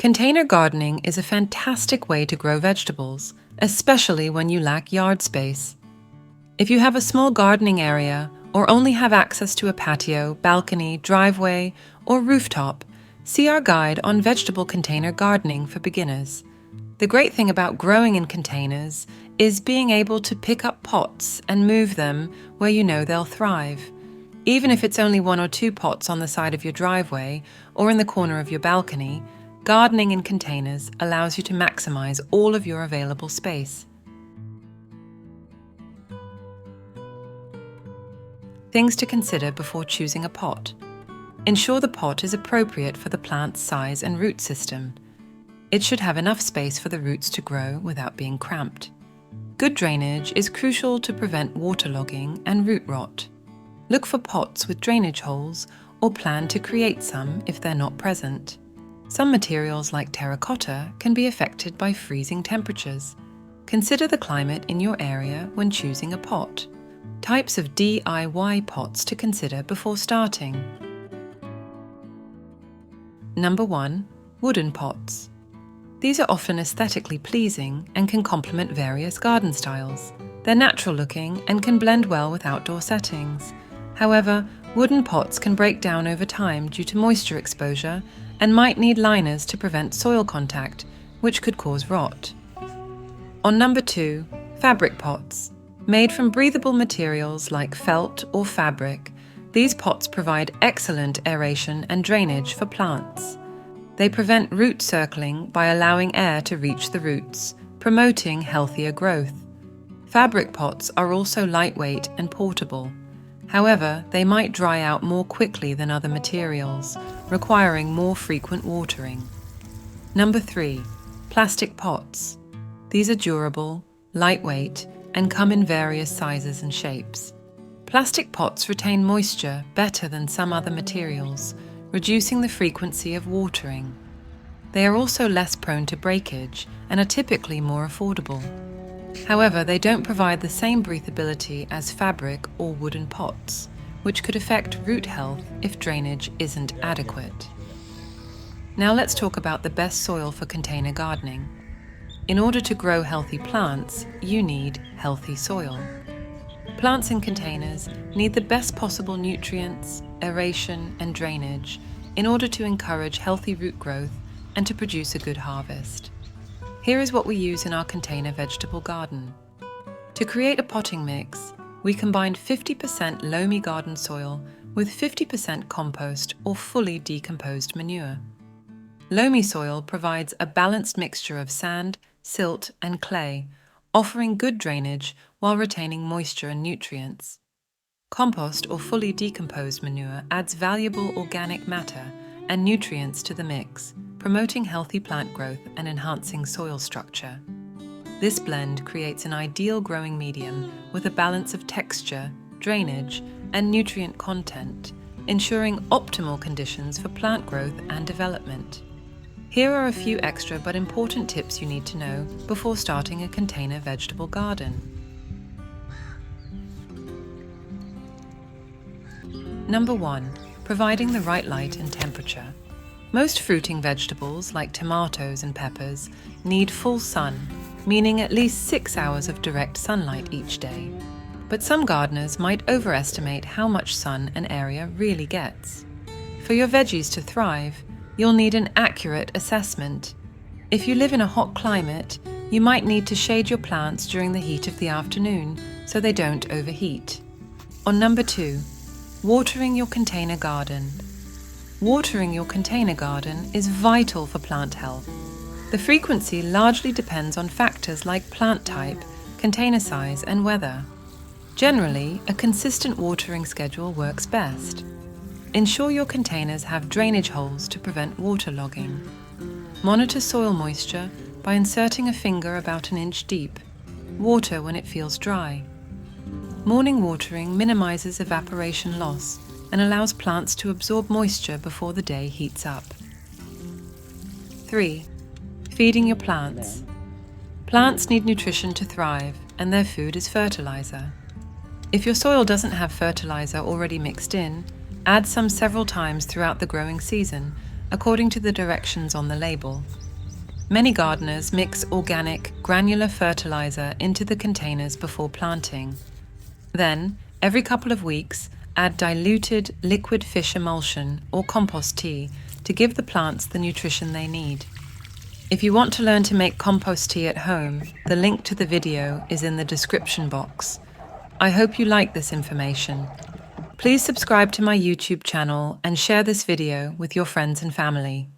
Container gardening is a fantastic way to grow vegetables, especially when you lack yard space. If you have a small gardening area or only have access to a patio, balcony, driveway, or rooftop, see our guide on vegetable container gardening for beginners. The great thing about growing in containers is being able to pick up pots and move them where you know they'll thrive. Even if it's only 1 or 2 pots on the side of your driveway or in the corner of your balcony, gardening in containers allows you to maximize all of your available space. Things to consider before choosing a pot. Ensure the pot is appropriate for the plant's size and root system. It should have enough space for the roots to grow without being cramped. Good drainage is crucial to prevent waterlogging and root rot. Look for pots with drainage holes or plan to create some if they're not present. Some materials like terracotta can be affected by freezing temperatures. Consider the climate in your area when choosing a pot. Types of DIY pots to consider before starting. Number 1. Wooden pots. These are often aesthetically pleasing and can complement various garden styles. They're natural looking and can blend well with outdoor settings. However, wooden pots can break down over time due to moisture exposure and might need liners to prevent soil contact, which could cause rot. On number 2, fabric pots. Made from breathable materials like felt or fabric, these pots provide excellent aeration and drainage for plants. They prevent root circling by allowing air to reach the roots, promoting healthier growth. Fabric pots are also lightweight and portable. However, they might dry out more quickly than other materials, requiring more frequent watering. Number 3. Plastic pots. These are durable, lightweight, and come in various sizes and shapes. Plastic pots retain moisture better than some other materials, reducing the frequency of watering. They are also less prone to breakage and are typically more affordable. However, they don't provide the same breathability as fabric or wooden pots, which could affect root health if drainage isn't adequate. Now let's talk about the best soil for container gardening. In order to grow healthy plants, you need healthy soil. Plants in containers need the best possible nutrients, aeration, and drainage in order to encourage healthy root growth and to produce a good harvest. Here is what we use in our container vegetable garden. To create a potting mix, we combined 50% loamy garden soil with 50% compost or fully decomposed manure. Loamy soil provides a balanced mixture of sand, silt, and clay, offering good drainage while retaining moisture and nutrients. Compost or fully decomposed manure adds valuable organic matter and nutrients to the mix, promoting healthy plant growth and enhancing soil structure. This blend creates an ideal growing medium with a balance of texture, drainage, and nutrient content, ensuring optimal conditions for plant growth and development. Here are a few extra but important tips you need to know before starting a container vegetable garden. Number 1. Providing the right light and temperature. Most fruiting vegetables, like tomatoes and peppers, need full sun, meaning at least 6 hours of direct sunlight each day. But some gardeners might overestimate how much sun an area really gets. For your veggies to thrive, you'll need an accurate assessment. If you live in a hot climate, you might need to shade your plants during the heat of the afternoon so they don't overheat. On number 2, watering your container garden. Watering your container garden is vital for plant health. The frequency largely depends on factors like plant type, container size, and weather. Generally, a consistent watering schedule works best. Ensure your containers have drainage holes to prevent waterlogging. Monitor soil moisture by inserting a finger about an inch deep. Water when it feels dry. Morning watering minimizes evaporation loss and allows plants to absorb moisture before the day heats up. 3. Feeding your plants. Plants need nutrition to thrive, and their food is fertilizer. If your soil doesn't have fertilizer already mixed in, add some several times throughout the growing season, according to the directions on the label. Many gardeners mix organic, granular fertilizer into the containers before planting. Then, every couple of weeks, add diluted liquid fish emulsion or compost tea to give the plants the nutrition they need. If you want to learn to make compost tea at home, the link to the video is in the description box. I hope you like this information. Please subscribe to my YouTube channel and share this video with your friends and family.